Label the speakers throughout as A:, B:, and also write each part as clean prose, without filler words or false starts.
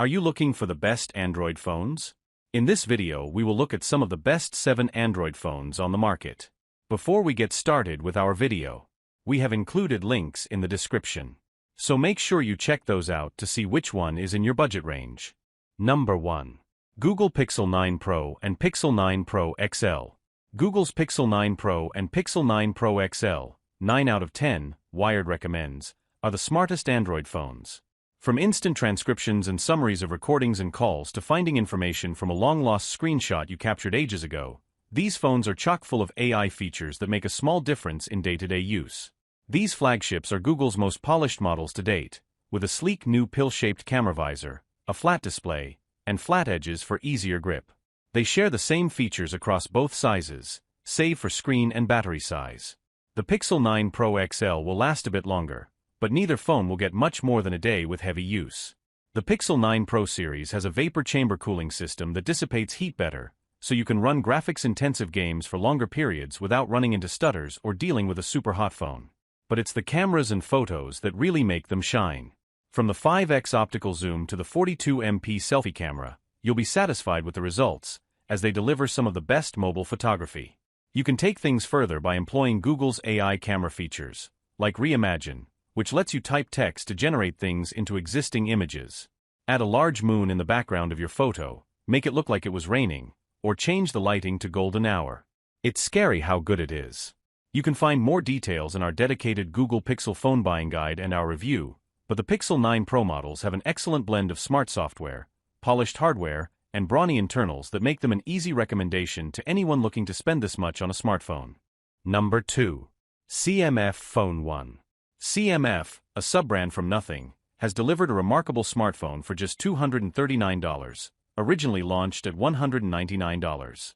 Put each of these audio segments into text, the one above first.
A: Are you looking for the best Android phones? In this video, we will look at some of the best 7 Android phones on the market. Before we get started with our video, we have included links in the description. So make sure you check those out to see which one is in your budget range. Number 1. Google Pixel 9 Pro and Pixel 9 Pro XL. Google's Pixel 9 Pro and Pixel 9 Pro XL, 9 out of 10, Wired recommends, are the smartest Android phones. From instant transcriptions and summaries of recordings and calls to finding information from a long-lost screenshot you captured ages ago, these phones are chock full of AI features that make a small difference in day-to-day use. These flagships are Google's most polished models to date, with a sleek new pill-shaped camera visor, a flat display, and flat edges for easier grip. They share the same features across both sizes, save for screen and battery size. The Pixel 9 Pro XL will last a bit longer, but neither phone will get much more than a day with heavy use. The Pixel 9 Pro series has a vapor chamber cooling system that dissipates heat better, so you can run graphics-intensive games for longer periods without running into stutters or dealing with a super hot phone. But it's the cameras and photos that really make them shine. From the 5x optical zoom to the 42MP selfie camera, you'll be satisfied with the results, as they deliver some of the best mobile photography. You can take things further by employing Google's AI camera features, like Reimagine, which lets you type text to generate things into existing images. Add a large moon in the background of your photo, make it look like it was raining, or change the lighting to golden hour. It's scary how good it is. You can find more details in our dedicated Google Pixel phone buying guide and our review, but the Pixel 9 Pro models have an excellent blend of smart software, polished hardware, and brawny internals that make them an easy recommendation to anyone looking to spend this much on a smartphone. Number 2. CMF Phone 1. CMF, a sub-brand from nothing, has delivered a remarkable smartphone for just $239, originally launched at $199.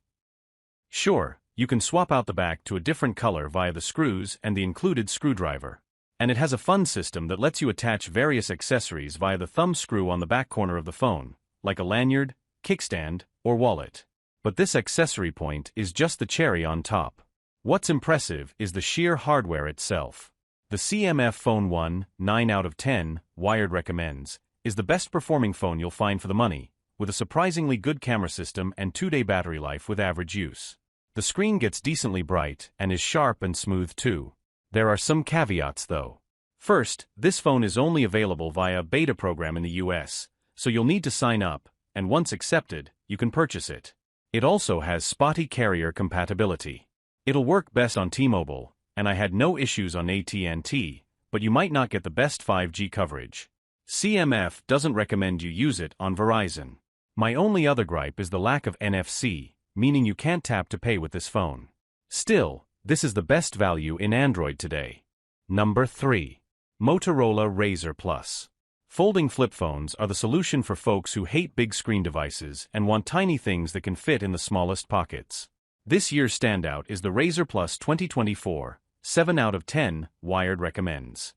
A: Sure, you can swap out the back to a different color via the screws and the included screwdriver. And it has a fun system that lets you attach various accessories via the thumb screw on the back corner of the phone, like a lanyard, kickstand, or wallet. But this accessory point is just the cherry on top. What's impressive is the sheer hardware itself. The CMF Phone 1, 9 out of 10, Wired recommends, is the best performing phone you'll find for the money, with a surprisingly good camera system and 2-day battery life with average use. The screen gets decently bright and is sharp and smooth too. There are some caveats though. First, this phone is only available via a beta program in the US, so you'll need to sign up, and once accepted, you can purchase it. It also has spotty carrier compatibility. It'll work best on T-Mobile, and I had no issues on AT&T, but you might not get the best 5G coverage. CMF doesn't recommend you use it on Verizon. My only other gripe is the lack of NFC, meaning you can't tap to pay with this phone. Still, this is the best value in Android today. Number 3. Motorola Razr Plus. Folding flip phones are the solution for folks who hate big screen devices and want tiny things that can fit in the smallest pockets. This year's standout is the Razr Plus 2024, 7 out of 10, Wired recommends.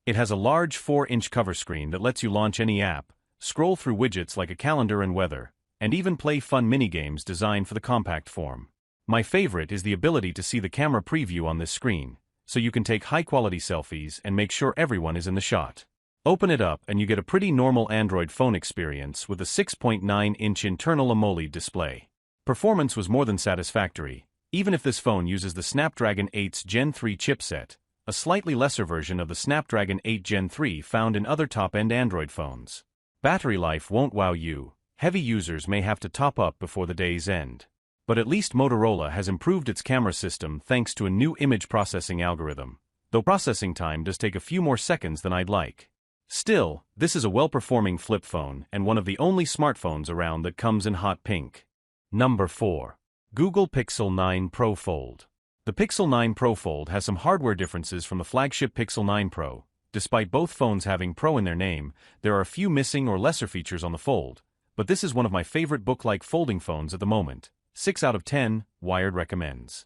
A: It has a large 4-inch cover screen that lets you launch any app, scroll through widgets like a calendar and weather, and even play fun minigames designed for the compact form. My favorite is the ability to see the camera preview on this screen, so you can take high-quality selfies and make sure everyone is in the shot. Open it up and you get a pretty normal Android phone experience with a 6.9-inch internal AMOLED display. Performance was more than satisfactory, even if this phone uses the Snapdragon 8's Gen 3 chipset, a slightly lesser version of the Snapdragon 8 Gen 3 found in other top-end Android phones. Battery life won't wow you. Heavy users may have to top up before the day's end. But at least Motorola has improved its camera system thanks to a new image processing algorithm, though processing time does take a few more seconds than I'd like. Still, this is a well-performing flip phone and one of the only smartphones around that comes in hot pink. Number 4. Google Pixel 9 Pro Fold. The Pixel 9 Pro Fold has some hardware differences from the flagship Pixel 9 Pro. Despite both phones having Pro in their name, there are a few missing or lesser features on the Fold, but this is one of my favorite book-like folding phones at the moment. 6 out of 10, Wired recommends.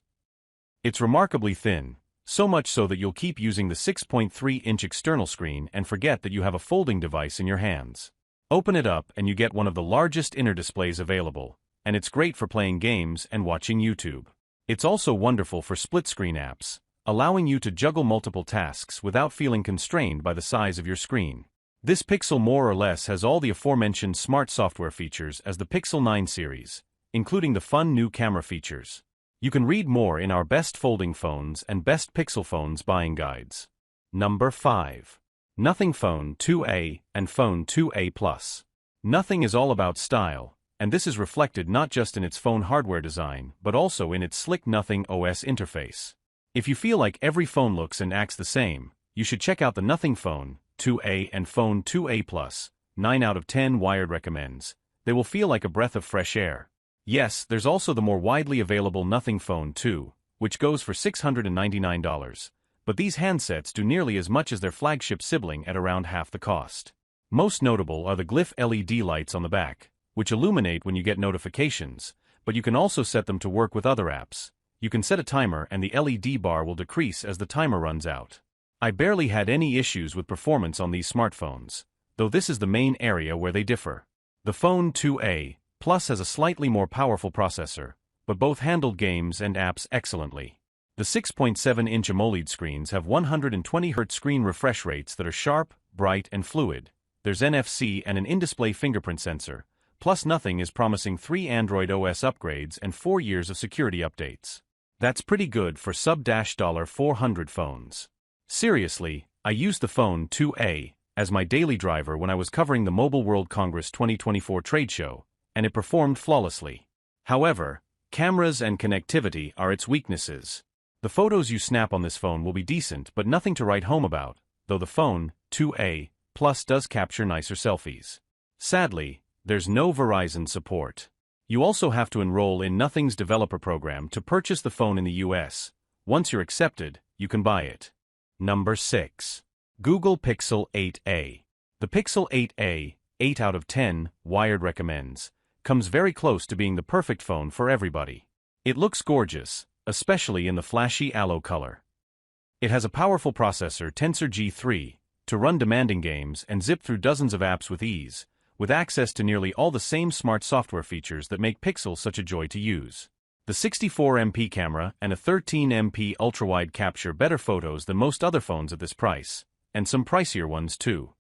A: It's remarkably thin, so much so that you'll keep using the 6.3-inch external screen and forget that you have a folding device in your hands. Open it up and you get one of the largest inner displays available, and it's great for playing games and watching YouTube. It's also wonderful for split-screen apps, allowing you to juggle multiple tasks without feeling constrained by the size of your screen. This Pixel more or less has all the aforementioned smart software features as the Pixel 9 series, including the fun new camera features. You can read more in our best folding phones and best Pixel phones buying guides. Number 5. Nothing Phone 2a and Phone 2a Plus. Nothing is all about style, and this is reflected not just in its phone hardware design, but also in its slick Nothing OS interface. If you feel like every phone looks and acts the same, you should check out the Nothing Phone 2a and Phone 2a Plus. 9 out of 10 Wired recommends. They will feel like a breath of fresh air. Yes, there's also the more widely available Nothing Phone 2, which goes for $699, but these handsets do nearly as much as their flagship sibling at around half the cost. Most notable are the glyph LED lights on the back, which illuminate when you get notifications, but you can also set them to work with other apps. You can set a timer and the LED bar will decrease as the timer runs out. I barely had any issues with performance on these smartphones, though this is the main area where they differ. The Phone 2a Plus has a slightly more powerful processor, but both handled games and apps excellently. The 6.7-inch AMOLED screens have 120Hz screen refresh rates that are sharp, bright, and fluid. There's NFC and an in-display fingerprint sensor, plus Nothing is promising 3 Android OS upgrades and 4 years of security updates. That's pretty good for sub-$400 phones. Seriously, I used the Phone 2a as my daily driver when I was covering the Mobile World Congress 2024 trade show, and it performed flawlessly. However, cameras and connectivity are its weaknesses. The photos you snap on this phone will be decent but nothing to write home about, though the Phone 2a Plus does capture nicer selfies. Sadly, there's no Verizon support. You also have to enroll in Nothing's developer program to purchase the phone in the US. Once you're accepted, you can buy it. Number 6. Google Pixel 8a. The Pixel 8a, 8 out of 10, Wired recommends, comes very close to being the perfect phone for everybody. It looks gorgeous, especially in the flashy aloe color. It has a powerful processor Tensor G3 to run demanding games and zip through dozens of apps with ease, with access to nearly all the same smart software features that make Pixel such a joy to use. The 64MP camera and a 13MP ultrawide capture better photos than most other phones at this price, and some pricier ones too.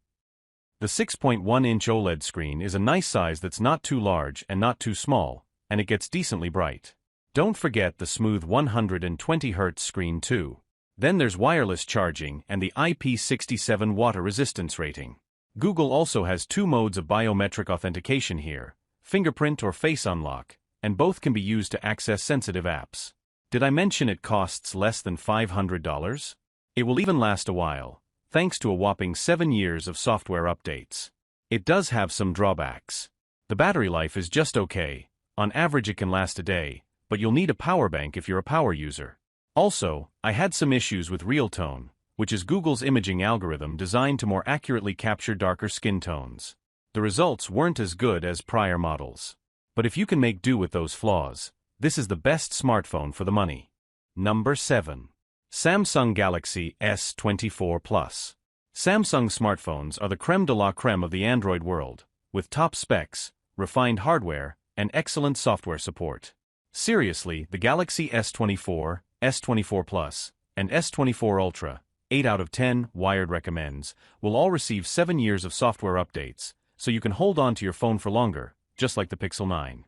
A: The 6.1-inch OLED screen is a nice size that's not too large and not too small, and it gets decently bright. Don't forget the smooth 120Hz screen too. Then there's wireless charging and the IP67 water resistance rating. Google also has 2 modes of biometric authentication here, fingerprint or face unlock, and both can be used to access sensitive apps. Did I mention it costs less than $500? It will even last a while, thanks to a whopping 7 years of software updates. It does have some drawbacks. The battery life is just okay. On average it can last a day, but you'll need a power bank if you're a power user. Also, I had some issues with Realtone, which is Google's imaging algorithm designed to more accurately capture darker skin tones. The results weren't as good as prior models. But if you can make do with those flaws, this is the best smartphone for the money. Number 7. Samsung Galaxy S24 Plus. Samsung smartphones are the creme de la creme of the Android world, with top specs, refined hardware, and excellent software support. Seriously, the Galaxy S24, S24 Plus, and S24 Ultra, 8 out of 10, Wired recommends, will all receive 7 years of software updates, so you can hold on to your phone for longer, just like the Pixel 9.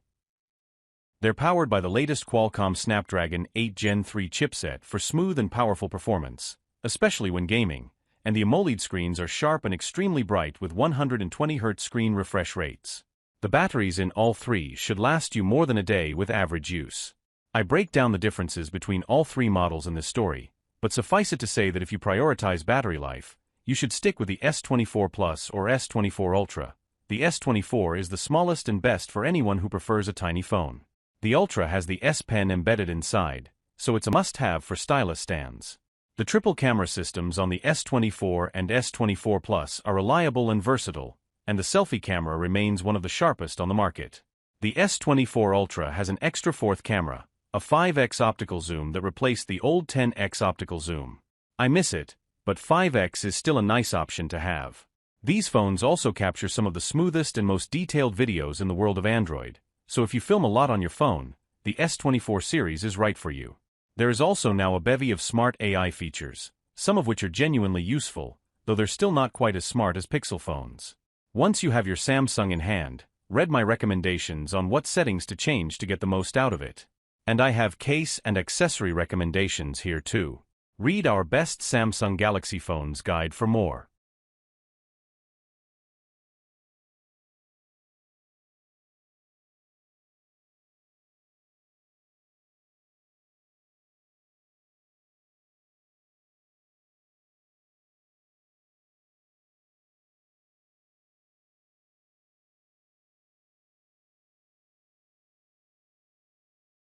A: They're powered by the latest Qualcomm Snapdragon 8 Gen 3 chipset for smooth and powerful performance, especially when gaming, and the AMOLED screens are sharp and extremely bright with 120Hz screen refresh rates. The batteries in all 3 should last you more than a day with average use. I break down the differences between all 3 models in this story, but suffice it to say that if you prioritize battery life, you should stick with the S24 Plus or S24 Ultra. The S24 is the smallest and best for anyone who prefers a tiny phone. The Ultra has the S Pen embedded inside, so it's a must-have for stylus stands. The triple camera systems on the S24 and S24 Plus are reliable and versatile, and the selfie camera remains one of the sharpest on the market. The S24 Ultra has an extra 4th camera, a 5x optical zoom that replaced the old 10x optical zoom. I miss it, but 5x is still a nice option to have. These phones also capture some of the smoothest and most detailed videos in the world of Android, so if you film a lot on your phone, the S24 series is right for you. There is also now a bevy of smart AI features, some of which are genuinely useful, though they're still not quite as smart as Pixel phones. Once you have your Samsung in hand, read my recommendations on what settings to change to get the most out of it. And I have case and accessory recommendations here too. Read our best Samsung Galaxy phones guide for more.